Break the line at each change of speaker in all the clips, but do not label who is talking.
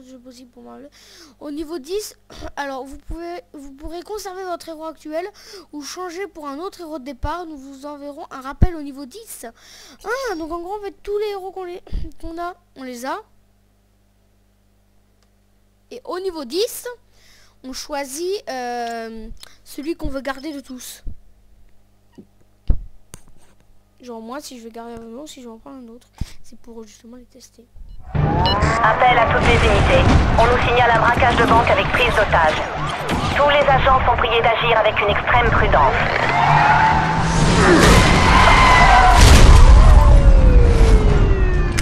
de jeu possible pour moi. Au niveau 10, alors vous pourrez conserver votre héros actuel ou changer pour un autre héros de départ. Nous vous enverrons un rappel au niveau 10. Ah, donc en gros, en fait, tous les héros qu'on a, on les a. Et au niveau 10, on choisit celui qu'on veut garder de tous. Genre moi, si je veux garder un autre, si je veux en prendre un autre, c'est pour justement les tester.
Appel à toutes les unités. On nous signale un braquage de banque avec prise d'otage. Tous les agents sont priés d'agir avec une extrême prudence.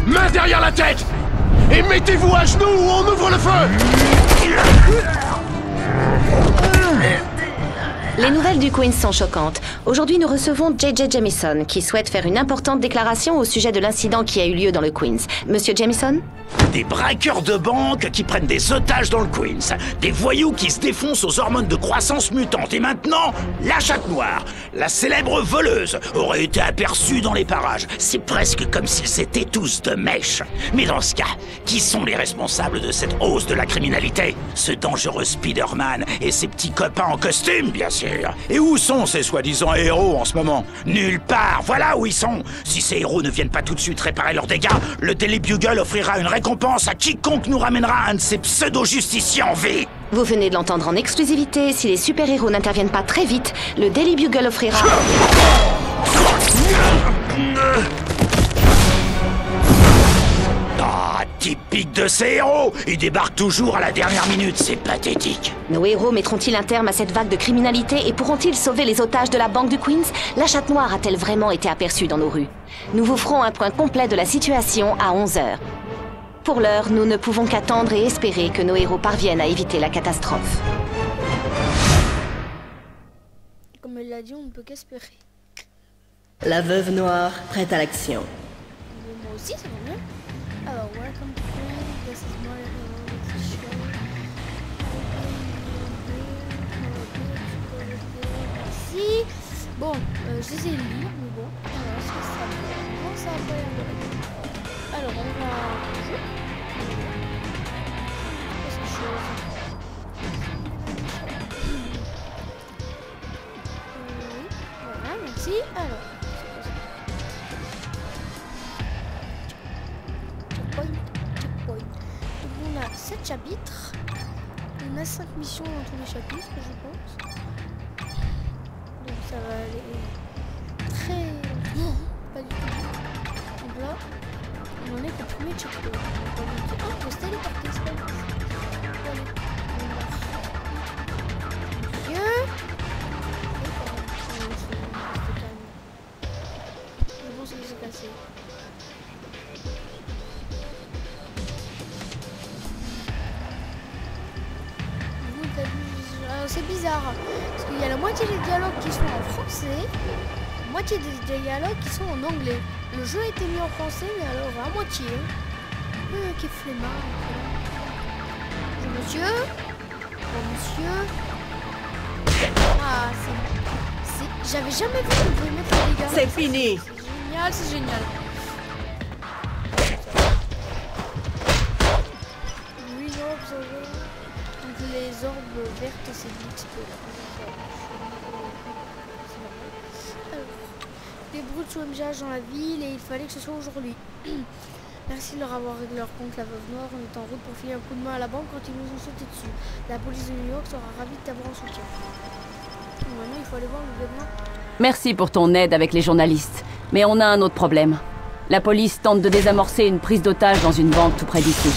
Main derrière la tête! Et mettez-vous à genoux ou on ouvre le feu!
Les nouvelles du Queens sont choquantes. Aujourd'hui, nous recevons J.J. Jamison, qui souhaite faire une importante déclaration au sujet de l'incident qui a eu lieu dans le Queens. Monsieur Jamison?
Des braqueurs de banque qui prennent des otages dans le Queens. Des voyous qui se défoncent aux hormones de croissance mutante. Et maintenant, la chatte noire, la célèbre voleuse, aurait été aperçue dans les parages. C'est presque comme s'ils étaient tous de mèche. Mais dans ce cas, qui sont les responsables de cette hausse de la criminalité? Ce dangereux Spider-Man et ses petits copains en costume, bien sûr. Et où sont ces soi-disant héros en ce moment? Nulle part, voilà où ils sont. Si ces héros ne viennent pas tout de suite réparer leurs dégâts, le Daily Bugle offrira une récompense à quiconque nous ramènera un de ces pseudo-justiciers en vie.
Vous venez de l'entendre en exclusivité. Si les super-héros n'interviennent pas très vite, le Daily Bugle offrira...
Ah, typique de ces héros! Ils débarquent toujours à la dernière minute, c'est pathétique.
Nos héros mettront-ils un terme à cette vague de criminalité et pourront-ils sauver les otages de la banque du Queens? La chatte noire a-t-elle vraiment été aperçue dans nos rues? Nous vous ferons un point complet de la situation à 11h. Pour l'heure, nous ne pouvons qu'attendre et espérer que nos héros parviennent à éviter la catastrophe.
Comme elle l'a dit, on ne peut qu'espérer.
La veuve noire, prête à l'action.
Moi aussi, ça va bien. Alors, welcome to Queens, this is my show. Merci. Bon, j'essaie de lire, mais bon, est-ce que ça va? Non, ça va pas l'air de la. Alors, on va jouer. Qu'est-ce que je voilà, merci. Alors. Checkpoint. Donc on a 7 chapitres. On a 5 missions dans tous les chapitres, je pense. Donc ça va aller très... Non, pas du tout. Donc là, on en est au premier checkpoint. Oh, on peut se téléporter, c'est pas grave. Dieu. Je pense que c'est cassé. C'est bizarre, parce qu'il y a la moitié des dialogues qui sont en français, la moitié des dialogues qui sont en anglais. Le jeu a été mis en français, mais alors à moitié. Quel flemmard. Bonjour monsieur. Bon monsieur. Ah, c'est... J'avais jamais vu qu'on pouvait mettre les dégâts.
C'est fini.
C'est génial, c'est génial. Oui, non, vous avez... Les orbes vertes, c'est l'XP. Des brutes sous MGH dans la ville et il fallait que ce soit aujourd'hui. Merci de leur avoir réglé leur compte. La veuve noire, on est en route pour filer un coup de main à la banque quand ils nous ont sauté dessus. La police de New York sera ravie de t'avoir en soutien. Maintenant, il faut aller voir le lieutenant.
Merci pour ton aide avec les journalistes. Mais on a un autre problème. La police tente de désamorcer une prise d'otage dans une banque tout près d'ici.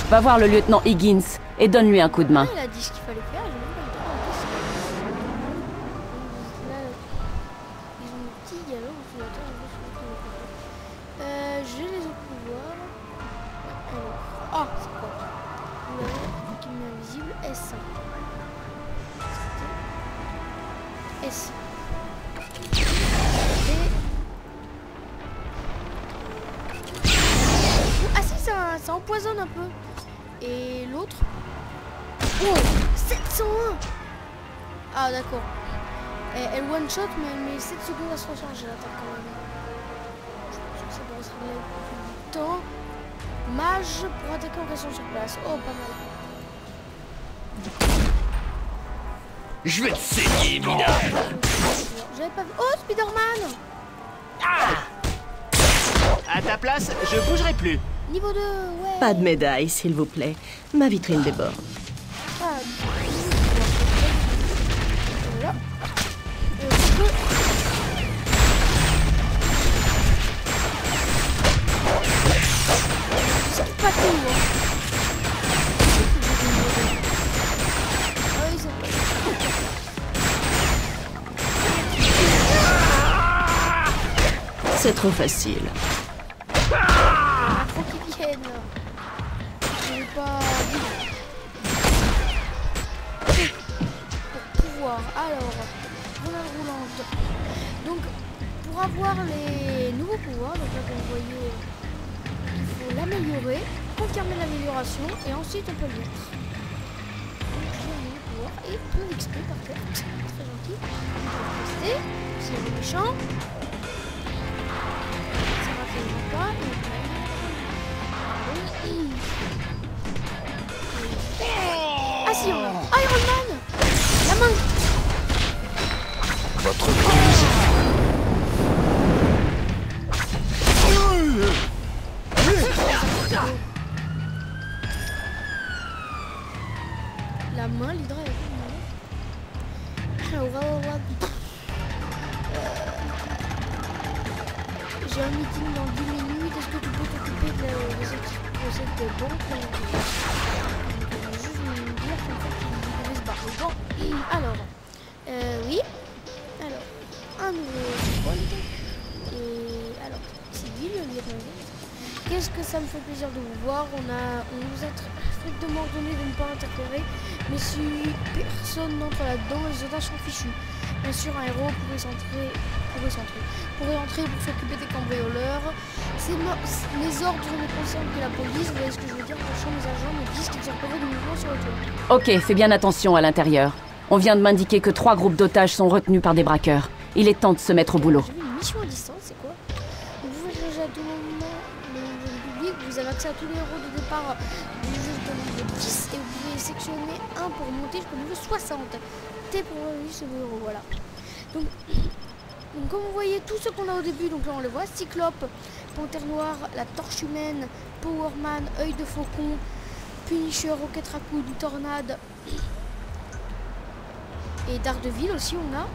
Va voir le lieutenant Higgins et donne-lui un coup de main.
Il a dit ce qu'il fallait faire, j'ai même pas le temps en plus. Là, ils ont des petits dialogues, j'ai les autres pouvoirs. Alors, c'est quoi? Vous l'avez, qui est invisible, S. S. Ah si, ça empoisonne un peu. Et l'autre... Oh, 701. Ah d'accord. Elle one shot mais elle met 7 secondes à se recharger l'attaque quand même. Je pense que ça devrait se régler au plus du temps. Mage pour attaquer en restant sur place. Oh, pas mal.
Je vais te saigner, minable.
J'avais pas vu. Oh, Spider-Man!
À ta place, je bougerai plus.
Niveau 2, ouais.
Pas de médaille, s'il vous plaît. Ma vitrine déborde.
Ah, voilà. Je peux... C'est pas tout, hein. Ah oui, c'est pas...
C'est trop facile.
Ah, faut qu'ils viennent. Je vais pas... Pour pouvoir... Alors... Roulade roulante. Donc, pour avoir les nouveaux pouvoirs, donc là, comme vous voyez... Il faut l'améliorer, confirmer l'amélioration et ensuite on peut le mettre. Donc j'ai un nouveau pouvoir et plein d'XP par contre. Très gentil. On peut tester. C'est le méchant. Ça va absolument pas. Et ah si, on a Iron Man. La main.
Votre cause.
La main, l'hydra est j'ai un meeting dans 10 minutes. Est-ce que tu peux t'occuper de cette banque? Juste me dire qu'en fait il devait se barrer. Bon, alors, oui. Alors, un nouveau point. Et alors, civil, qu'est-ce que ça me fait plaisir de vous voir. On vous a strictement ordonné de ne pas interférer, mais si personne n'entre là-dedans, les otages sont fichus. Bien sûr, un héros pourrait entrer pour s'occuper des cambrioleurs. Les ordres ne concernent que la police. Vous voyez ce que je veux dire? Franchement, mes agents me disent qu'ils ont du mouvement sur le toit.
Ok, fais bien attention à l'intérieur. On vient de m'indiquer que 3 groupes d'otages sont retenus par des braqueurs. Il est temps de se mettre au boulot.
J'ai vu une mission à distance, c'est quoi? Vous pouvez changer à tout moment le jeu public. Vous avez accès à tous les héros de départ du jeu de niveau 10 et vous pouvez sélectionner un pour monter jusqu'au niveau 60. T pour ce héros, voilà. Donc, comme vous voyez, tous ceux qu'on a au début, donc là on les voit, Cyclope, Panthère Noire, la Torche Humaine, Powerman, Œil de Faucon, Punisher, Rocket Raccoon, Tornade et Daredevil aussi on a.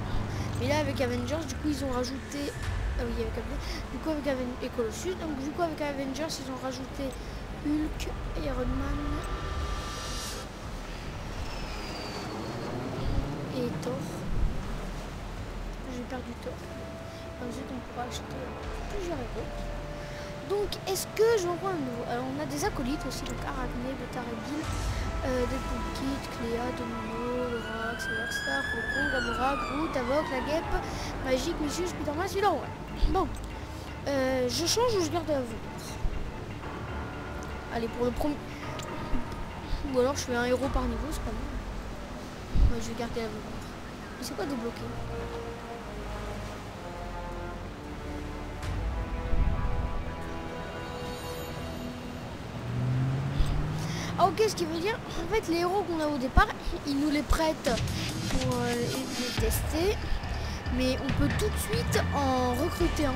Mais là avec Avengers, du coup ils ont rajouté... Ah oui, avec Avengers. Du coup avec Avengers et Colossus, donc du coup avec Avengers ils ont rajouté Hulk, Iron Man et Thor. J'ai perdu Thor. Ensuite on pourra acheter plusieurs héros. Donc est-ce que j'en vois un nouveau? Alors on a des acolytes aussi, donc Arachné, Beta Ray Bill, Deadpool Kid, Cléa, Domino, Lorax, Star, Faucon, Gamora, Groot, Havok, la Guêpe, Magique, Missus, Spider-Man, celui-là ouais. Bon, je change ou je garde à vous? Allez, pour le premier... Ou alors je fais un héros par niveau, c'est pas mal. Moi je vais garder la vous. C'est quoi débloquer? Ah ok, ce qui veut dire, en fait les héros qu'on a au départ, ils nous les prêtent pour les tester, mais on peut tout de suite en recruter un.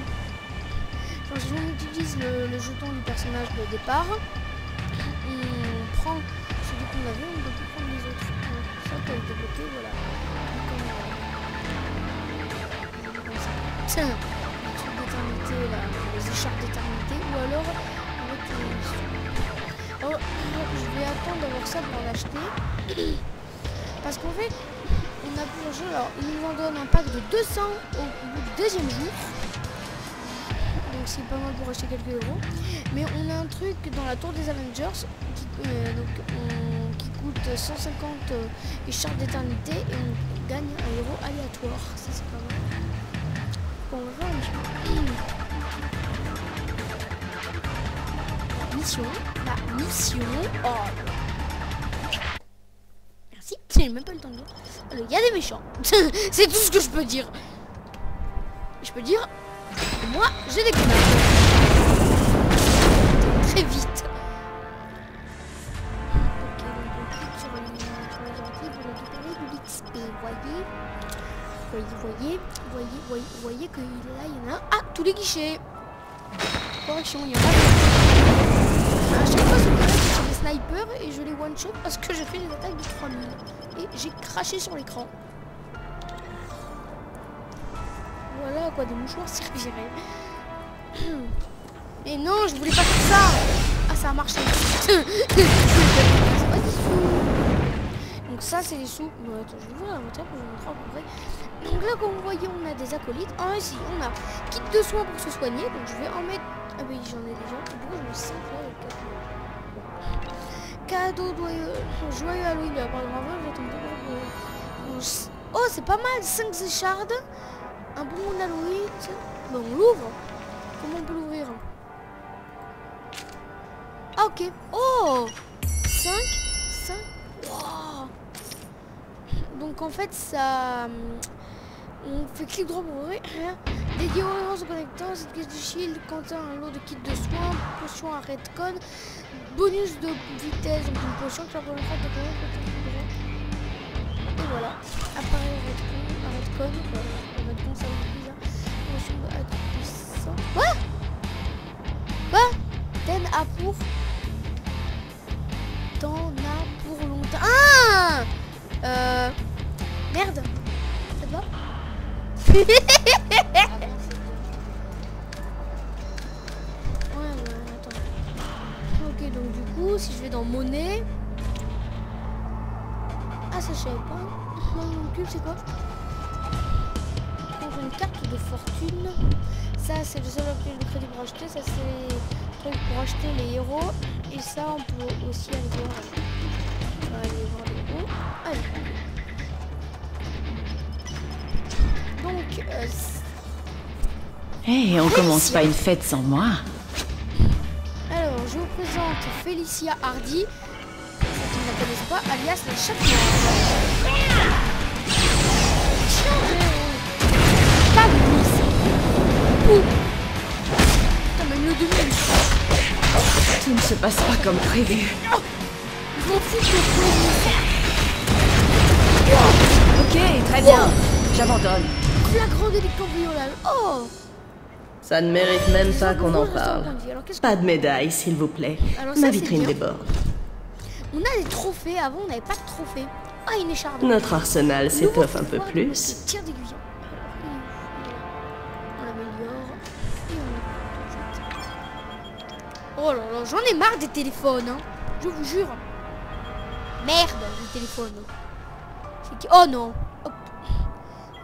Genre, si on utilise le jeton du personnage de départ, on prend celui qu'on avait, on ne peut plus prendre les autres. Donc, ça peut être débloqué, voilà. Tiens, les trucs d'éternité, là, les écharpes d'éternité, ou alors avec les... Alors, je vais attendre d'avoir ça pour en acheter. Parce qu'en fait, on a plusieurs choses. Alors, ils nous en donnent un pack de 200 au bout du deuxième jour. Donc, c'est pas mal pour acheter quelques euros. Mais on a un truc dans la tour des Avengers qui coûte 150 écharpes d'éternité et on gagne un héros aléatoire. Ça, c'est pas mal. Bon, on va faire mission. La mission. Oh. Merci. J'ai même pas le temps de dire. Alors, il y a des méchants. C'est tout ce que je peux dire. Je peux dire. Moi, j'ai des connards. Très vite. ici pour récupérer de l'XP. Voyez que là, il y en a. Ah, tous les guichets. Correction, il y en a. À chaque fois, c'est des snipers et je les one-shot parce que je fais des attaques de 3000. Et j'ai craché sur l'écran. Voilà à quoi des mouchoirs serviraient. Mais non, je voulais pas faire ça. Ah, ça a marché. C'est pas des sous. Donc ça, c'est les sous. Bon, attends, je vais ouvrir l'inventaire pour vous montrer à peu près. Donc là, comme vous voyez, on a des acolytes. Ah, ici, on a kit de soins pour se soigner. Donc je vais en mettre. Ah, oui, j'en ai déjà. Pourquoi je me sens là avec cadeau joyeux Halloween. Oh, c'est pas mal. 5 échardes. Un bonbon d'Halloween. Bon, on l'ouvre. Comment on peut l'ouvrir? Ah, ok. Oh, 5. Wow. Donc en fait ça... On fait clic droit pour ouvrir. Dédié aux héros se connectant, cette caisse du shield contient un lot de kits de soins, potion à redcon, bonus de vitesse, donc une potion qui leur permettra de connaître. Et voilà. Appareil redcon, redcon ça va être bizarre. Potion de hack puissant. Quoi? T'en as pour... longtemps. Ah, merde. Ça te va? Ouais, attends. Ok, donc du coup, si je vais dans monnaie... Ah, ça je savais pas. Mon cube, c'est quoi? Donc une carte de fortune. Ça, c'est le seul objet de crédit pour acheter. Ça, c'est le truc pour acheter les héros. Et ça, on peut aussi aller voir. On va aller voir les héros. Allez. Donc,
Hey, on commence pas une fête sans moi.
alors, je vous présente Félicia Hardy. Pour ceux qui ne la connaissent pas, alias la chatte noire. Pas de mise. Putain, même le demi.
Tout ne se passe pas comme prévu.
Ils vont foutre le
Ok, très bien. J'abandonne.
flagrant délit de cambriolage. Oh!
Ça ne mérite même pas qu'on en parle.
Alors, qu'est-ce
Pas de médaille, s'il vous plaît.
Alors ça,
Ma
c'est
vitrine
bien.
déborde.
On a des trophées. Avant, on n'avait pas de trophées. Ah, une écharpe.
Notre arsenal s'étoffe un peu plus.
Tir d'aiguillon. On l'améliore. Et on oh là là, j'en ai marre des téléphones. Hein. Je vous jure. Merde, les téléphones. C'est qui... Oh non. Hop.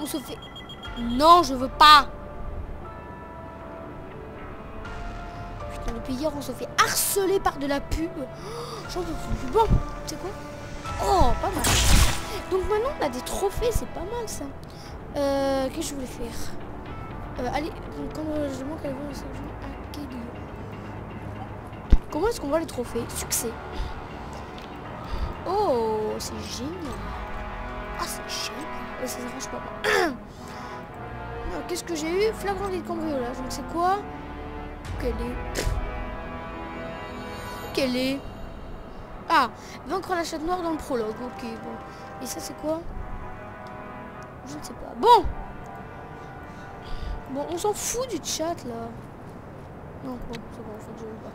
On se fait... Non, je veux pas. Putain, depuis hier, on se fait harceler par de la pub. Oh, j'en peux plus. Bon, c'est quoi? Oh, pas mal. Donc maintenant, on a des trophées. C'est pas mal, ça. Qu'est-ce que je voulais faire? Allez, quand je manque à voir, comment est-ce qu'on voit les trophées? Succès. Oh, c'est génial. Ah, c'est génial. Ça s'arrange pas. Qu'est-ce que j'ai eu? Flagrant délit de cambriolage. Donc c'est quoi? Quelle est? Ah, vaincre la chatte noire dans le prologue. Ok, bon. Et ça c'est quoi? Je ne sais pas. Bon. Bon, on s'en fout du chat là. Non, bon, c'est bon, en fait, je veux pas.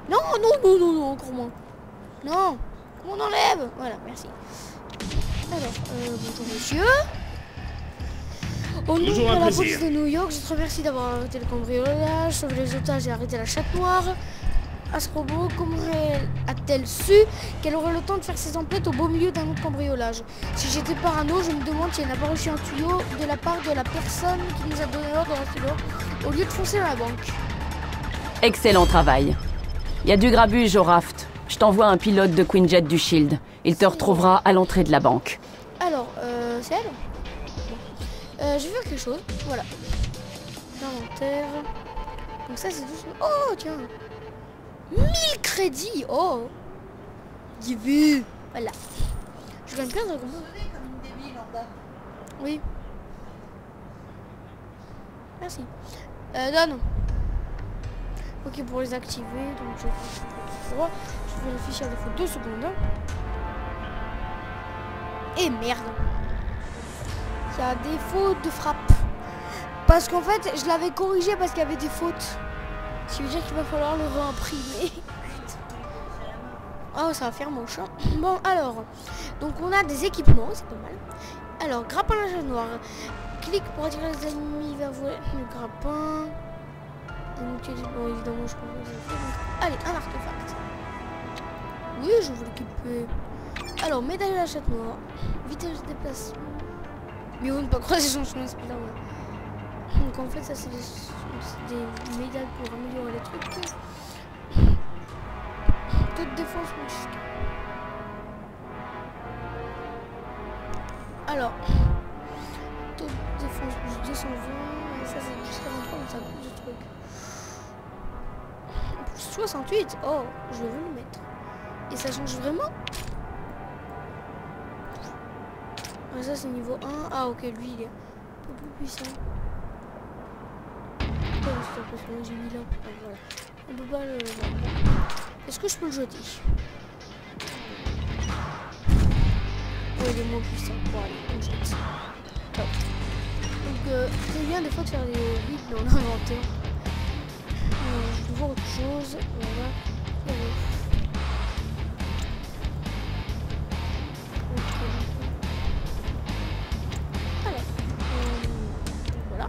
Non, non, encore moins. Non, on enlève. Voilà, merci. Alors, bonjour monsieur. Au nom de la police de New York, je te remercie d'avoir arrêté le cambriolage, sauvé les otages et arrêté la chatte noire. À ce propos, comment a-t-elle su qu'elle aurait le temps de faire ses emplettes au beau milieu d'un autre cambriolage? Si j'étais parano, je me demande si elle n'a pas reçu un tuyau de la part de la personne qui nous a donné l'ordre de rester dehors au lieu de foncer dans la banque.
Excellent travail. Il y a du grabuge au raft. Je t'envoie un pilote de Quinjet du Shield. Il te retrouvera à l'entrée de la banque.
Alors, c'est elle? Je vais faire quelque chose. Voilà. Inventaire. Donc ça, c'est tout. Oh, tiens. 1000 crédits. Oh. J'ai vu. Voilà. Je gagne plein de comment. Oui. Merci. Donne. Ok, pour les activer, donc je vérifie à défaut 2 secondes. Et merde. Il y a des fautes de frappe. Parce qu'en fait, je l'avais corrigé parce qu'il y avait des fautes. Ce qui veut dire qu'il va falloir le réimprimer. Oh, ça va faire moche. Hein. Bon, alors. Donc, on a des équipements, c'est pas mal. Alors, grappin à la chat noire. Clique pour attirer les ennemis vers vous. Le grappin. Donc, bon, évidemment, je crois que vous avez fait. Donc, allez, un artefact. Oui, je veux l'équiper. Alors, médaille à la chatte noire. Vitesse de déplacement. Mais on ne peut pas croiser son chemin, c'est là. Donc, en fait, ça, c'est des médailles pour améliorer les trucs. Taux de défense, alors, taux de défense plus 220, et ça c'est plus 43, mais ça a plus de trucs. Plus 68, oh, je veux le mettre. Et ça change vraiment? Ah, ça c'est niveau 1, ah ok, lui il est un peu plus puissant. Pourquoi c'est parce que j'ai mis là? Ah, voilà. On peut pas le... Est-ce que je peux le jeter? Oh, il est moins puissant. Bon, allez, on le jette. Top. Donc, c'est bien des fois de faire des vides dans l'inventaire. Je vais voir autre chose. Voilà. Alors, voilà.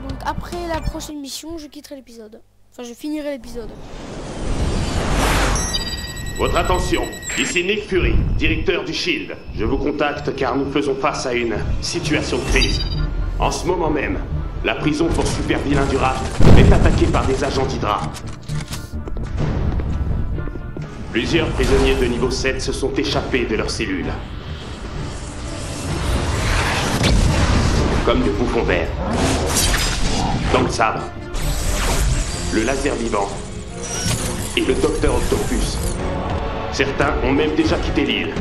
Donc, après la prochaine mission, je quitterai l'épisode. Enfin, je finirai l'épisode.
Votre attention, ici Nick Fury, directeur du SHIELD. Je vous contacte car nous faisons face à une situation de crise. En ce moment même, la prison pour super vilains du Raft est attaquée par des agents d'Hydra. Plusieurs prisonniers de niveau 7 se sont échappés de leurs cellules. Comme de bouffons verts. Dans le sabre. Le laser vivant et le docteur Octopus. Certains ont même déjà quitté l'île.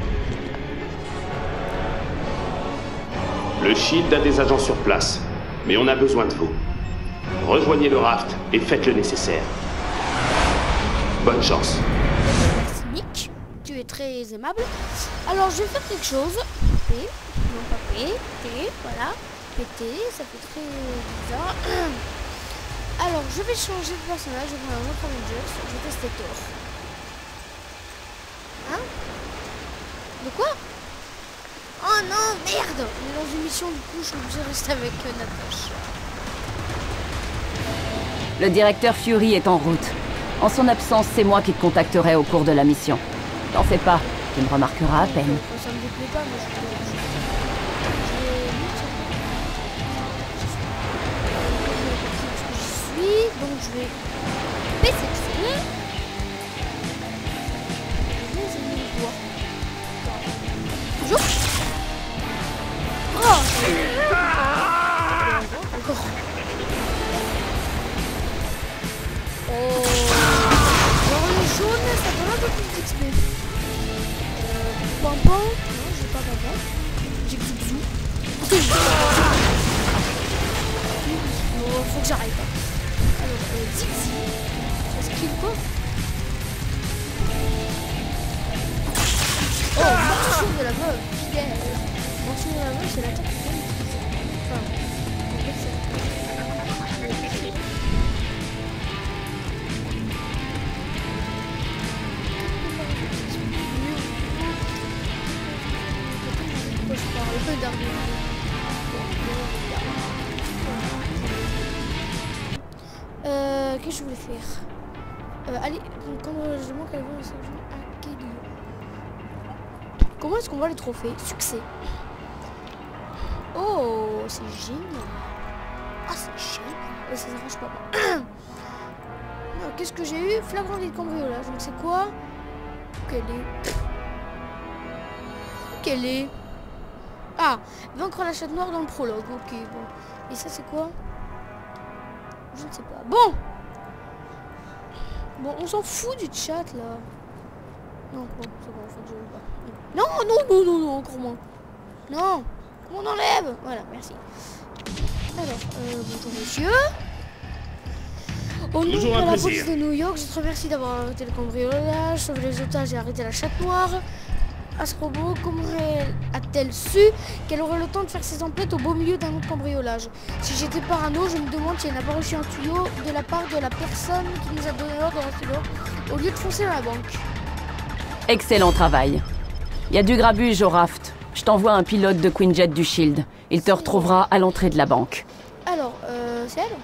Le SHIELD a des agents sur place, mais on a besoin de vous. Rejoignez le raft et faites le nécessaire. Bonne chance.
Merci Nick, tu es très aimable. Alors je vais faire quelque chose. P, non pas P, T, voilà. PT, ça fait très bizarre. Alors, je vais changer de personnage, je vais prendre un autre Avengers, je vais tester Thor. Hein? De quoi? Oh non, merde! On est dans une mission, du coup, je suis obligée de rester avec Natasha.
Le directeur Fury est en route. En son absence, c'est moi qui te contacterai au cours de la mission. T'en fais pas, tu me remarqueras à peine.
Ça me déplaît pas, mais je donc je vais baisser le feu. Je vais essayer de voir. Toujours. Oh, encore. Oh. Alors le jaune, ça donne un peu plus d'XP. Pampan. Non, j'ai pas pampan. J'ai Zouzou. Faut que j'arrête. Alors, Zixi. Est-ce qu'il quoi? Oh, morsure de la veuve. Fidèle. Morsure de la veuve, c'est l'attaque que je viens d'utiliser. Enfin, en fait, c'est... Pourquoi je parle un peu d'argument? Qu'est-ce que je voulais faire? Allez, quand je demande qu'elle va le sergent à Kelly. Comment est-ce qu'on voit les trophées? Succès. Oh, c'est génial. Ah, c'est génial. Ça s'arrange pas. Qu'est-ce que j'ai eu? Flagrant délit de cambriolage. Donc c'est quoi? Quelle est? Quelle est? Ah, vaincre la chatte noire dans le prologue. Ok, bon. Et ça c'est quoi? Je ne sais pas. Bon. Bon, on s'en fout du chat là. Non, bon, c'est bon, en fait, je veux pas. Non, non, non, non, non, encore moins. Non, on enlève. Voilà, merci. Alors, bonjour monsieur. Au nom de la police de New York, je te remercie d'avoir arrêté le cambriolage, sauvé les otages et arrêté la chatte noire. à ce robot? Comment a-t-elle su qu'elle aurait le temps de faire ses emplettes au beau milieu d'un autre cambriolage? Si j'étais parano, je me demande si elle n'a pas reçu un tuyau de la part de la personne qui nous a donné l'ordre de rester dehors au lieu de foncer dans la banque.
Excellent travail. Il y a du grabuge au raft. Je t'envoie un pilote de Quinjet du Shield. Il te retrouvera à l'entrée de la banque.
Alors, c'est elle?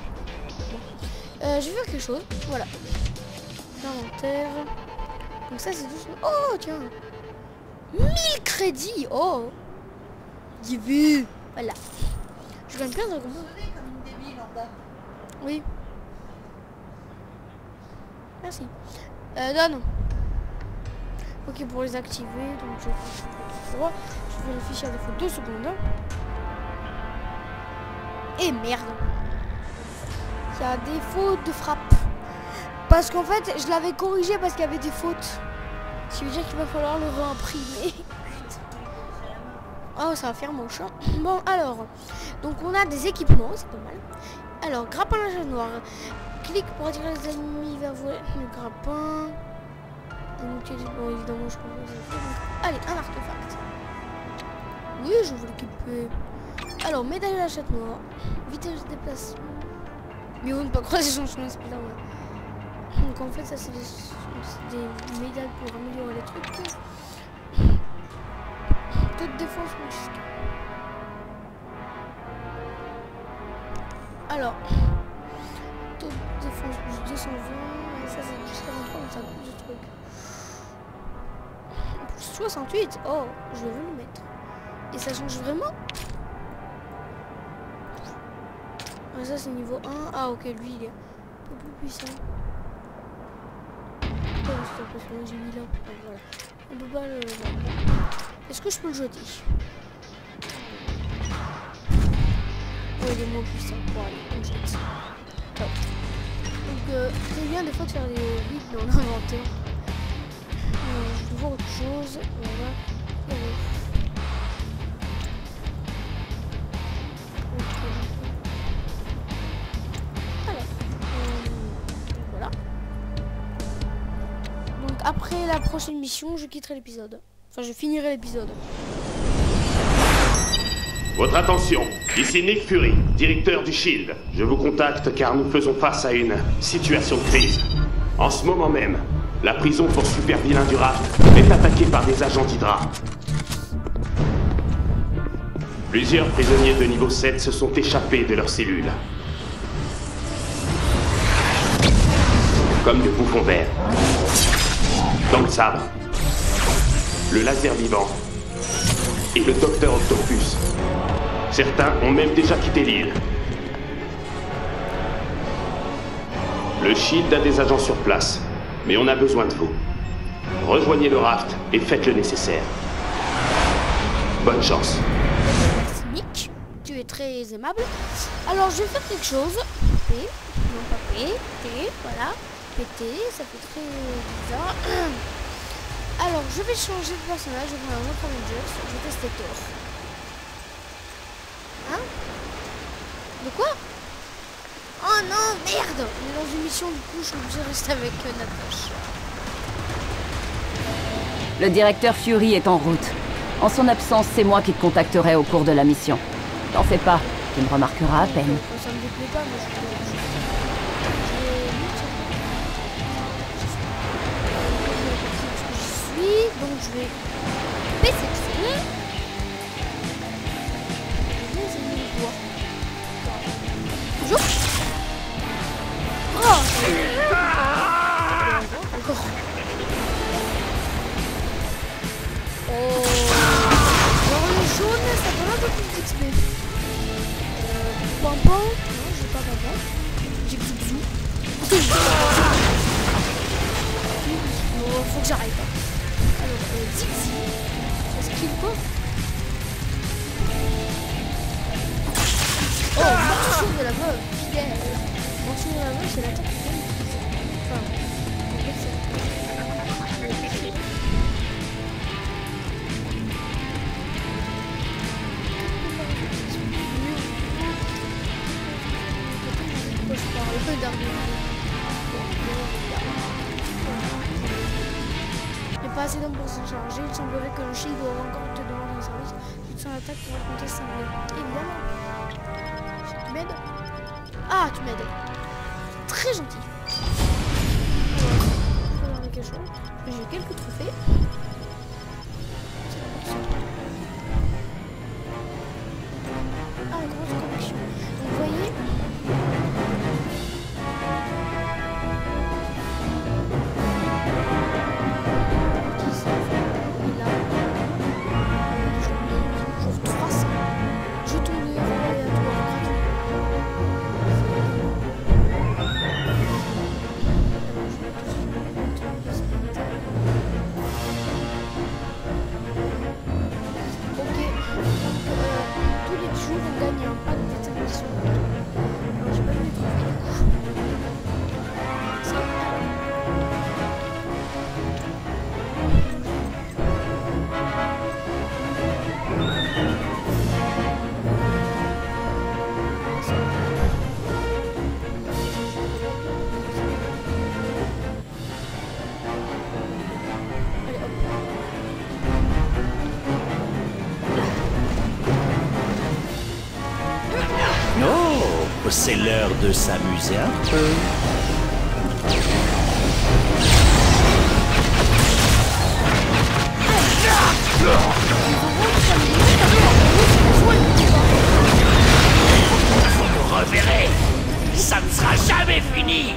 Je vais faire quelque chose. Voilà. Inventaire. Donc ça, c'est tout. Oh, tiens. 1000 crédits. Oh. J'ai vu. Voilà. Je gagne plein de comme une débile en bas. Oui. Merci. Donne. Ok, pour les activer, donc je vérifie à défaut 2 secondes. Et merde. Il y a des fautes de frappe. Parce qu'en fait, je l'avais corrigé parce qu'il y avait des fautes. Ce qui veut dire qu'il va falloir le réimprimer. Oh, ça va faire moche. Bon, alors. Donc, on a des équipements, c'est pas mal. Alors, grappin à la noire. Clique pour attirer les ennemis vers vous. Le grappin. Donc, évidemment, je peux vous. Allez, un artefact. Oui, je veux l'équiper. Alors, médaille à la chatte noire. Vitesse de déplacement. Mais on ne peut pas croiser son chemin, c'est pas là. Donc en fait ça c'est des médailles pour améliorer les trucs. Taux de défense plus. Alors taux de défense plus 220. Et ça c'est jusqu'à 23, donc ça a plus de trucs. Plus 68. Oh, je veux le mettre. Et ça change vraiment? Ah, ça c'est niveau 1. Ah ok, lui il est un peu plus puissant. Parce que j'ai mis là. Voilà. On peut pas le. Est-ce que je peux le jeter? Oh, il est moins puissant. Bon, allez, on jette. Top. Donc, c'est bien des fois de faire des vides dans l'inventaire. Je vais voir autre chose. Voilà. Après la prochaine mission, je quitterai l'épisode. Enfin, je finirai l'épisode.
Votre attention, ici Nick Fury, directeur du Shield. Je vous contacte car nous faisons face à une situation de crise. En ce moment même, la prison pour super vilains du Raft est attaquée par des agents d'Hydra. Plusieurs prisonniers de niveau 7 se sont échappés de leurs cellules. Comme de bouffons verts. Dans le sabre, le laser vivant et le docteur Octopus. Certains ont même déjà quitté l'île. Le Shield a des agents sur place, mais on a besoin de vous. Rejoignez le raft et faites le nécessaire. Bonne chance.
Merci Nick, tu es très aimable. Alors je vais faire quelque chose. P, non pas P, T, voilà. PT, ça fait très bizarre. Alors je vais changer de personnage, je vais prendre un autre Avengers, je vais tester Thor. Hein? De quoi? Oh non, merde! On est dans une mission, du coup je suis obligé de rester avec Natasha.
Le directeur Fury est en route. En son absence, c'est moi qui te contacterai au cours de la mission. T'en fais pas, tu me remarqueras à peine.
Ça me déplaît pas, mais je donc je vais baisser le son. Bonjour. Oh. Encore. Oh. Alors le jaune, ça donne un peu plus d'XP. Pampan. Non, j'ai pas pampan. J'ai Zouzou. Faut que j'arrête. Alors, Zigzy, est-ce qu'il faut? Oh, morceau de la meuf, fidèle. Morceau de la meuf, c'est l'attaque qui donne. Enfin, en fait, c'est. Je parle un peu d'argument. assez d'hommes pour s'en charger. Il semblerait que le Shield doit encore te demander un service. Tu te sens l'attaque pour raconter ça. Évidemment. Tu m'aides? Ah, tu m'aides. Très gentil. Alors, regarder quelque chose. J'ai quelques trophées. Ah, la grosse collection. Donc, vous voyez.
C'est l'heure de s'amuser un peu. Vous me reverrez. Ça ne sera jamais fini.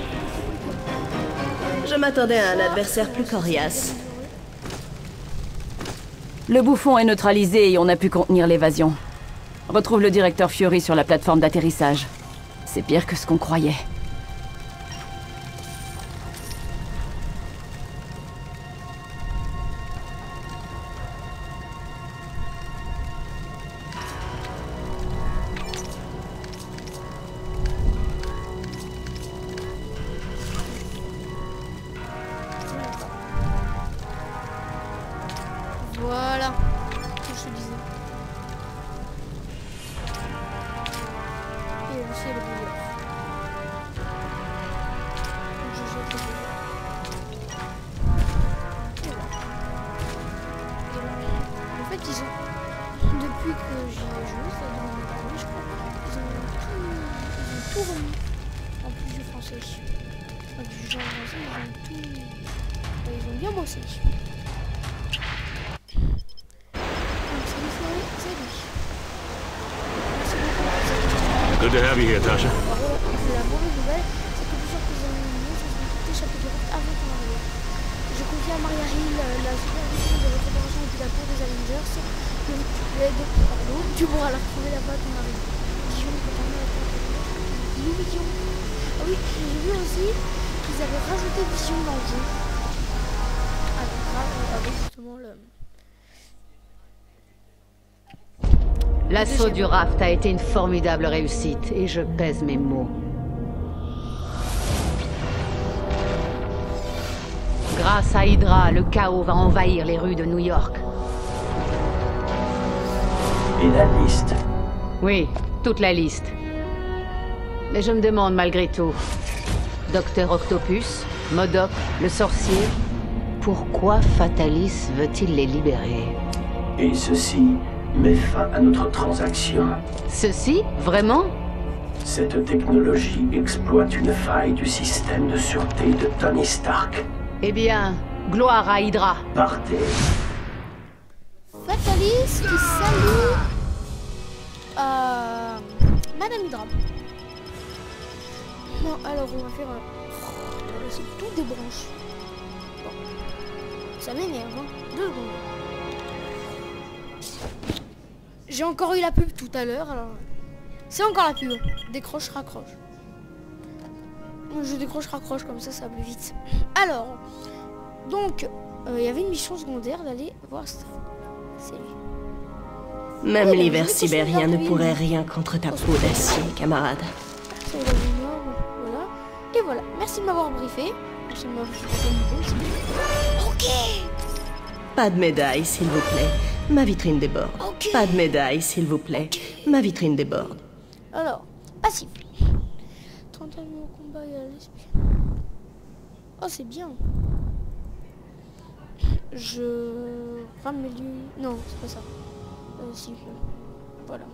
Je m'attendais à un adversaire plus coriace.
Le bouffon est neutralisé et on a pu contenir l'évasion. Retrouve le directeur Fury sur la plateforme d'atterrissage. C'est pire que ce qu'on croyait.
Voilà. Ce que je te disais. Et aussi le bouilleur. Donc je jette le bouilleur. Et voilà. En fait, ils ont... Depuis que j'y ai joué, ça doit me parler, je crois. Ils ont tout remis. En plus du français. Enfin, du genre français, ils ont tout... Ils ont bien bossé.
Good to have you here, Tasha.
La mauvaise nouvelle, c'est que plusieurs prisonniers sont échappés direct avant ton arrivée. Je confie à Maria Hill la supervision de votre opération depuis la cour des Avengers. Tu pourras la retrouver là-bas à ton arrivée. Vision, Vision. Ah oui, j'ai vu aussi qu'ils avaient rajouté Vision dans le jeu. Avec justement le...
L'assaut du raft a été une formidable réussite, et je pèse mes mots. Grâce à Hydra, le chaos va envahir les rues de New York.
Et la liste?
Oui, toute la liste. Mais je me demande malgré tout, Docteur Octopus, MODOK, le sorcier, pourquoi Fatalis veut-il les libérer?
Et ceci met fin à notre transaction.
Ceci? Vraiment?
Cette technologie exploite une faille du système de sûreté de Tony Stark.
Eh bien, gloire à Hydra.
Partez.
Fatalis qui salue Madame Hydra. Non, alors on va faire c'est tout des branches. Bon. Ça m'énerve, hein. 2 secondes. J'ai encore eu la pub tout à l'heure, alors... C'est encore la pub. Décroche, raccroche. Je décroche, raccroche, comme ça va plus vite. Alors, donc, il y avait une mission secondaire d'aller voir ça. C'est lui.
Même l'hiver sibérien ne pourrait rien contre ta peau d'acier, camarade.
C'est la lumière, voilà. Et voilà, merci de m'avoir briefé. Merci de m'avoir briefé. Ok.
Pas de médaille, s'il vous plaît. Ma vitrine déborde.
Okay.
Pas de médaille, s'il vous plaît. Okay. Ma vitrine déborde.
Alors, passif. 30 années au combat et à l'esprit. Oh, c'est bien. je raméliore... Non, c'est pas ça. Si, voilà.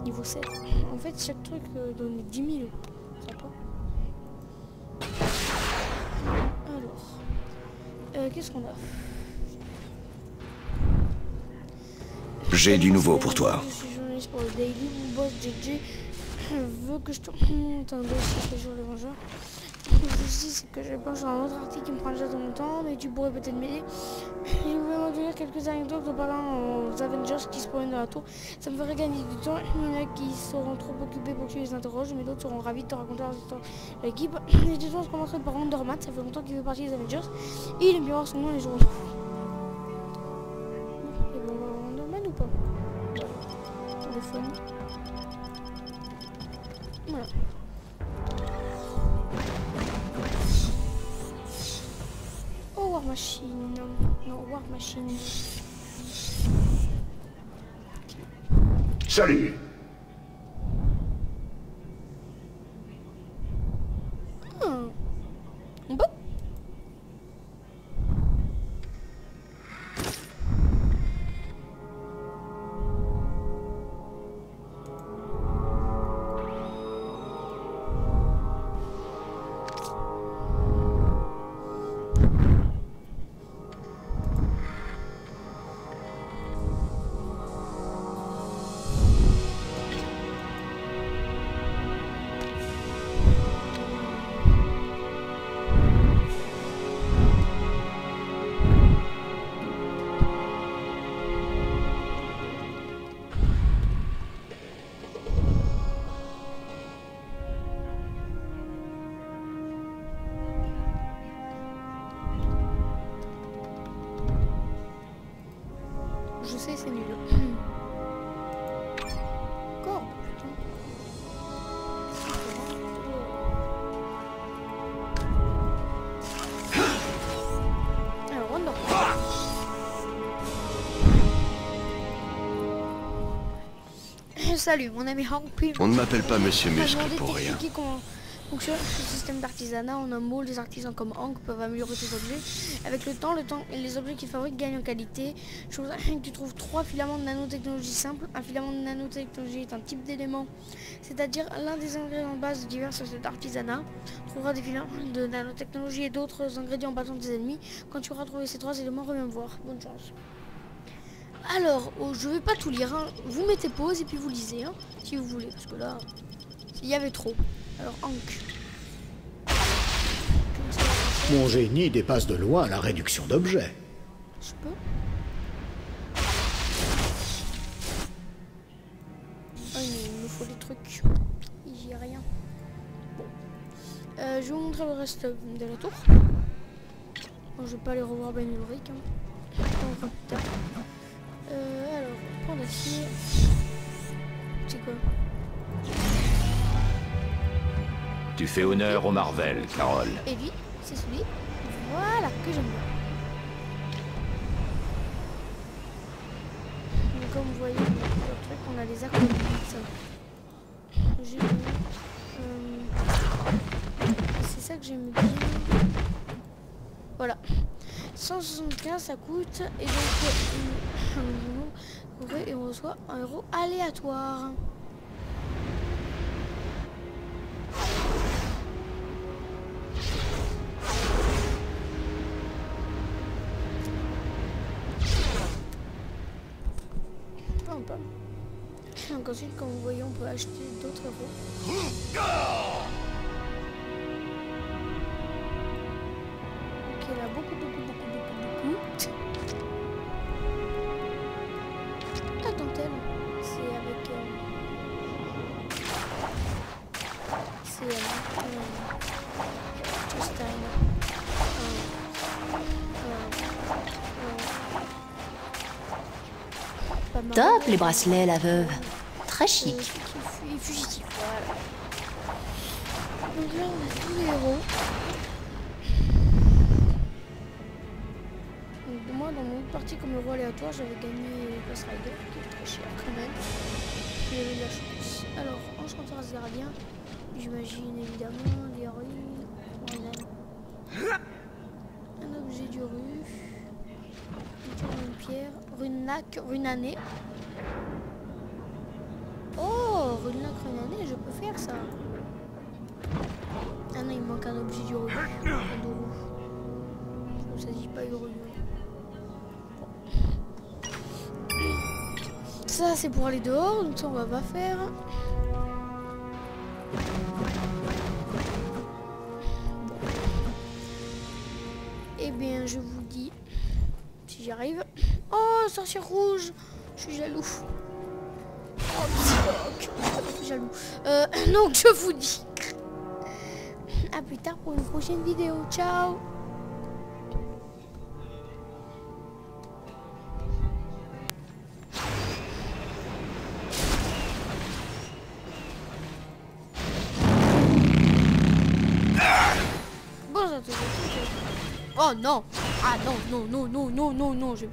Niveau 7. En fait, chaque truc donne 10 000. Sympa. Alors. Qu'est-ce qu'on a?
J'ai du nouveau pour toi.
Je suis journaliste pour le Daily. Mon boss JJ veut que je te monte un dossier sur les Vengeurs. Le souci, c'est que je penche dans un autre article qui me prend déjà de mon temps, mais tu pourrais peut-être m'aider. Il voulait m'en donner quelques anecdotes en parlant aux Avengers qui se promènent dans la tour. Ça me ferait gagner du temps. Il y en a qui seront trop occupés pour que tu les interroges, mais d'autres seront ravis de te raconter leurs histoires de l'équipe. Et du temps, je commencerai par Wonder Man. Ça fait longtemps qu'il fait partie des Avengers. Et il aime bien voir son nom dans les journaux. Et bon, on va voir Wonder Man ou pas? Téléphone. Voilà. War Machine. Non, War Machine.
Salut.
Bon. Je sais, c'est nul. Encore, putain. Alors, Wonder Man. Salut, mon ami Hank Pym.
On ne m'appelle pas Monsieur Muscle pour rien.
Comment fonctionne ce système d'artisanat en un mot. Les artisans comme Hank peuvent améliorer tes objets. Avec le temps, les objets qu'ils fabriquent gagnent en qualité. Chose que tu trouves 3 filaments de nanotechnologie simples. Un filament de nanotechnologie est un type d'élément, c'est-à-dire l'un des ingrédients de base de divers systèmes d'artisanat. Tu trouveras des filaments de nanotechnologie et d'autres ingrédients battant des ennemis. Quand tu auras trouvé ces 3 éléments, reviens me voir. Bonne chance. Alors, je vais pas tout lire. Hein. Vous mettez pause et puis vous lisez, hein, si vous voulez, parce que là, il y avait trop. Alors, Hank.
Mon génie dépasse de loin la réduction d'objets.
Je peux? Oh, il me faut des trucs. J'y ai rien. Bon. Je vais vous montrer le reste de la tour. Bon, je vais pas aller revoir Ben Ulrich. Hein. On va plus tard. Alors, point d'acier. C'est quoi?
Tu fais honneur au Marvel, Carole.
Et lui, c'est celui, voilà, que j'aime bien. Mais comme vous voyez, le truc, on a les acolytes. C'est ça que j'aime bien. Voilà. 175 ça coûte. Et donc, et on reçoit un héros aléatoire. Donc ensuite, comme vous voyez, on peut acheter d'autres héros. Ok, là, beaucoup. La dentelle, c'est avec...
Top, les bracelets, la veuve. Très chic.
Et fugitif, voilà. Donc là, on a tous les héros. Donc moi, dans mon autre partie, comme héros aléatoire, j'avais gagné Ghost Rider, qui est très cher quand même. J'ai eu de la chance. Alors, enchanteur asgardien, j'imagine évidemment l'héroïne. Runac Runané. Oh, Runac Runané, je peux faire ça. Ah non, il manque un objet du revenu. Il ne s'agit pas du revenu. Ça, c'est pour aller dehors, donc ça, on va pas faire. Eh bien, je vous dis, si j'arrive. Oh, sorcière rouge, je suis jaloux. Oh, Psylocke, je suis jaloux. Donc, je vous dis à plus tard pour une prochaine vidéo. Ciao. Oh non! Ah non, non, non, non, non, non, non, je